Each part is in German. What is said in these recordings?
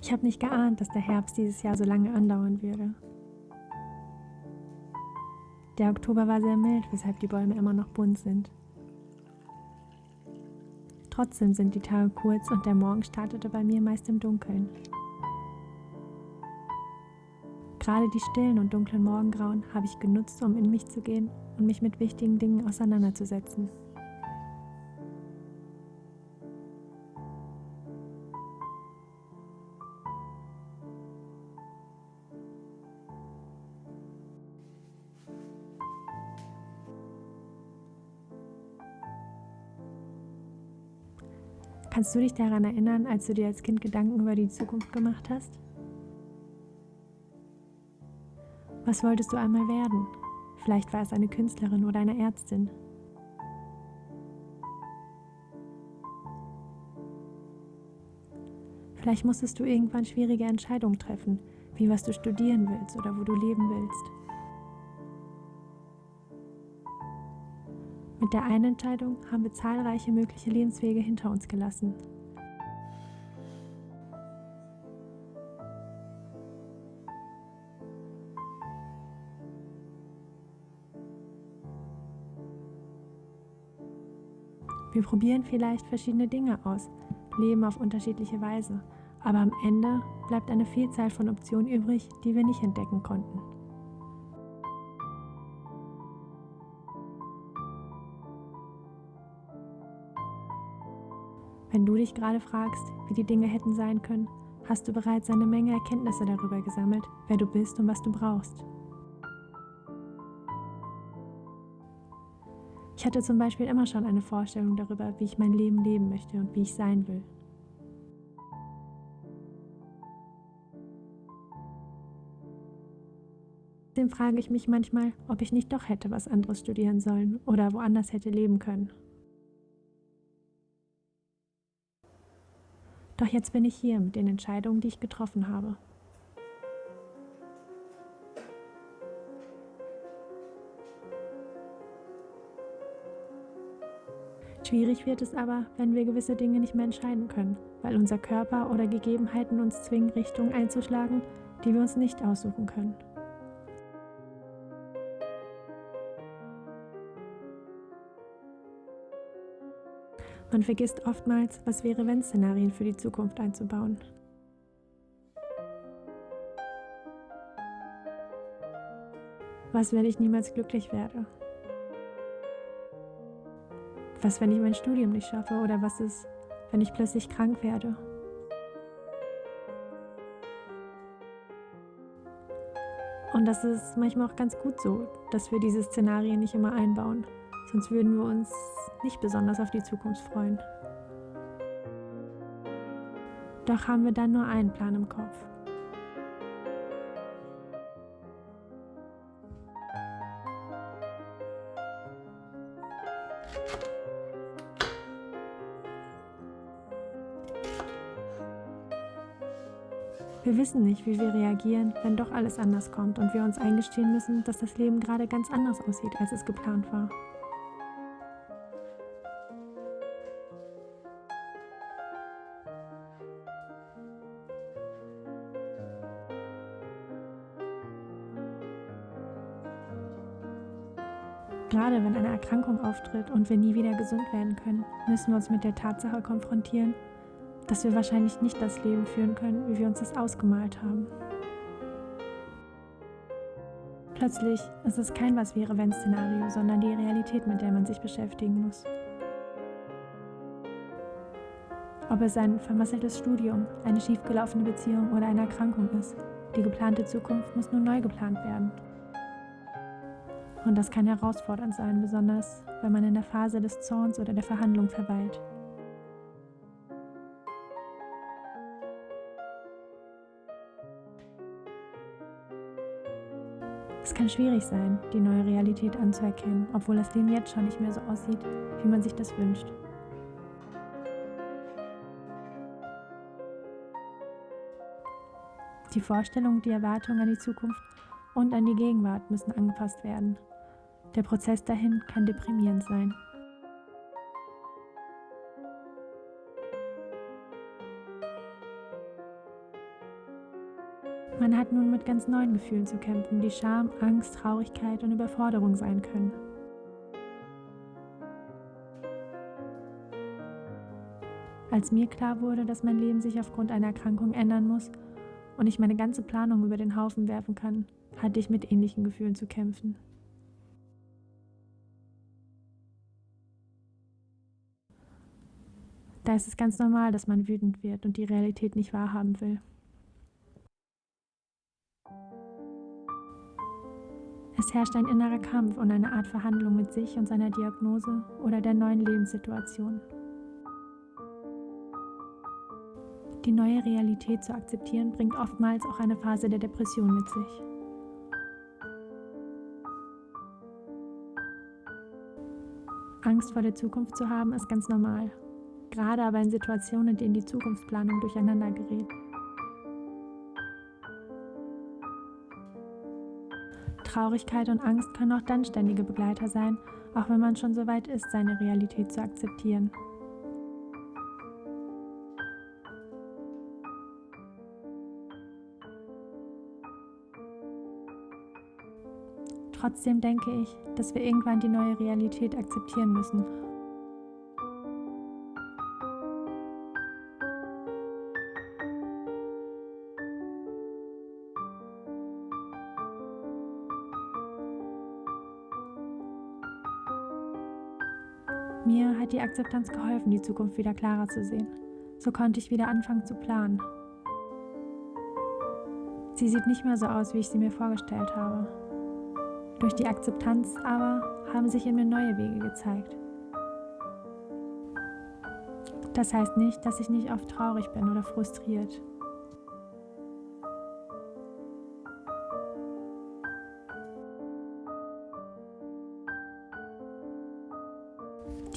Ich habe nicht geahnt, dass der Herbst dieses Jahr so lange andauern würde. Der Oktober war sehr mild, weshalb die Bäume immer noch bunt sind. Trotzdem sind die Tage kurz und der Morgen startete bei mir meist im Dunkeln. Gerade die stillen und dunklen Morgengrauen habe ich genutzt, um in mich zu gehen und mich mit wichtigen Dingen auseinanderzusetzen. Kannst du dich daran erinnern, als du dir als Kind Gedanken über die Zukunft gemacht hast? Was wolltest du einmal werden? Vielleicht war es eine Künstlerin oder eine Ärztin. Vielleicht musstest du irgendwann schwierige Entscheidungen treffen, wie was du studieren willst oder wo du leben willst. Mit der einen Entscheidung haben wir zahlreiche mögliche Lebenswege hinter uns gelassen. Wir probieren vielleicht verschiedene Dinge aus, leben auf unterschiedliche Weise, aber am Ende bleibt eine Vielzahl von Optionen übrig, die wir nicht entdecken konnten. Wenn du dich gerade fragst, wie die Dinge hätten sein können, hast du bereits eine Menge Erkenntnisse darüber gesammelt, wer du bist und was du brauchst. Ich hatte zum Beispiel immer schon eine Vorstellung darüber, wie ich mein Leben leben möchte und wie ich sein will. Trotzdem frage ich mich manchmal, ob ich nicht doch hätte was anderes studieren sollen oder woanders hätte leben können. Doch jetzt bin ich hier mit den Entscheidungen, die ich getroffen habe. Schwierig wird es aber, wenn wir gewisse Dinge nicht mehr entscheiden können, weil unser Körper oder Gegebenheiten uns zwingen, Richtungen einzuschlagen, die wir uns nicht aussuchen können. Man vergisst oftmals, was wäre wenn Szenarien für die Zukunft einzubauen. Was, wenn ich niemals glücklich werde? Was, wenn ich mein Studium nicht schaffe? Oder was ist, wenn ich plötzlich krank werde? Und das ist manchmal auch ganz gut so, dass wir diese Szenarien nicht immer einbauen. Sonst würden wir uns nicht besonders auf die Zukunft freuen. Doch haben wir dann nur einen Plan im Kopf. Wir wissen nicht, wie wir reagieren, wenn doch alles anders kommt und wir uns eingestehen müssen, dass das Leben gerade ganz anders aussieht, als es geplant war. Gerade wenn eine Erkrankung auftritt und wir nie wieder gesund werden können, müssen wir uns mit der Tatsache konfrontieren, dass wir wahrscheinlich nicht das Leben führen können, wie wir uns das ausgemalt haben. Plötzlich ist es kein Was-wäre-wenn-Szenario, sondern die Realität, mit der man sich beschäftigen muss. Ob es ein vermasseltes Studium, eine schiefgelaufene Beziehung oder eine Erkrankung ist, die geplante Zukunft muss nun neu geplant werden. Und das kann herausfordernd sein, besonders wenn man in der Phase des Zorns oder der Verhandlung verweilt. Es kann schwierig sein, die neue Realität anzuerkennen, obwohl das Leben jetzt schon nicht mehr so aussieht, wie man sich das wünscht. Die Vorstellung, die Erwartung an die Zukunft und an die Gegenwart müssen angepasst werden. Der Prozess dahin kann deprimierend sein. Man hat nun mit ganz neuen Gefühlen zu kämpfen, die Scham, Angst, Traurigkeit und Überforderung sein können. Als mir klar wurde, dass mein Leben sich aufgrund einer Erkrankung ändern muss und ich meine ganze Planung über den Haufen werfen kann, hatte ich mit ähnlichen Gefühlen zu kämpfen. Da ist es ganz normal, dass man wütend wird und die Realität nicht wahrhaben will. Es herrscht ein innerer Kampf und eine Art Verhandlung mit sich und seiner Diagnose oder der neuen Lebenssituation. Die neue Realität zu akzeptieren, bringt oftmals auch eine Phase der Depression mit sich. Angst vor der Zukunft zu haben, ist ganz normal. Gerade aber in Situationen, in denen die Zukunftsplanung durcheinander gerät. Traurigkeit und Angst können auch dann ständige Begleiter sein, auch wenn man schon so weit ist, seine Realität zu akzeptieren. Trotzdem denke ich, dass wir irgendwann die neue Realität akzeptieren müssen. Mir hat die Akzeptanz geholfen, die Zukunft wieder klarer zu sehen. So konnte ich wieder anfangen zu planen. Sie sieht nicht mehr so aus, wie ich sie mir vorgestellt habe. Durch die Akzeptanz aber haben sich in mir neue Wege gezeigt. Das heißt nicht, dass ich nicht oft traurig bin oder frustriert.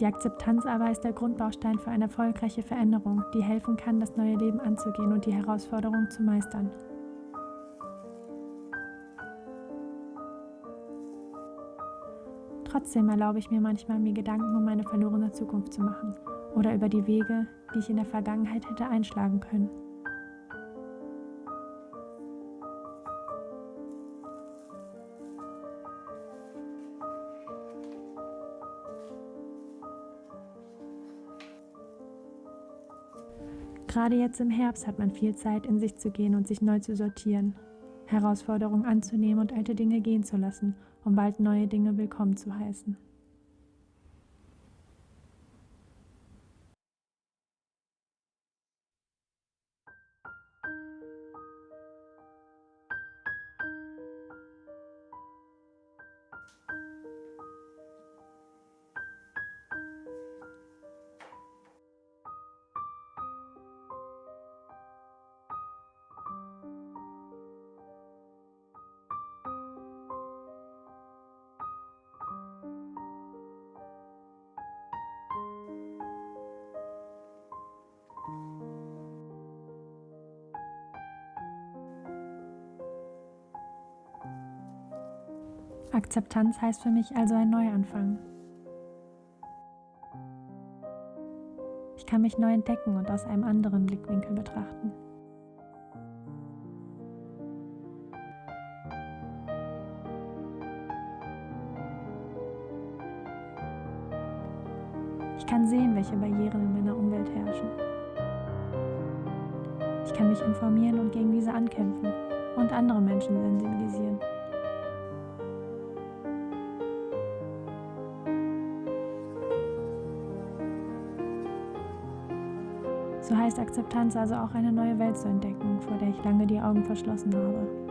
Die Akzeptanz aber ist der Grundbaustein für eine erfolgreiche Veränderung, die helfen kann, das neue Leben anzugehen und die Herausforderungen zu meistern. Trotzdem erlaube ich mir manchmal, mir Gedanken um meine verlorene Zukunft zu machen oder über die Wege, die ich in der Vergangenheit hätte einschlagen können. Gerade jetzt im Herbst hat man viel Zeit, in sich zu gehen und sich neu zu sortieren, Herausforderungen anzunehmen und alte Dinge gehen zu lassen, um bald neue Dinge willkommen zu heißen. Akzeptanz heißt für mich also ein Neuanfang. Ich kann mich neu entdecken und aus einem anderen Blickwinkel betrachten. Ich kann sehen, welche Barrieren in meiner Umwelt herrschen. Ich kann mich informieren und gegen diese ankämpfen und andere Menschen sensibilisieren. So heißt Akzeptanz also auch eine neue Welt zu entdecken, vor der ich lange die Augen verschlossen habe.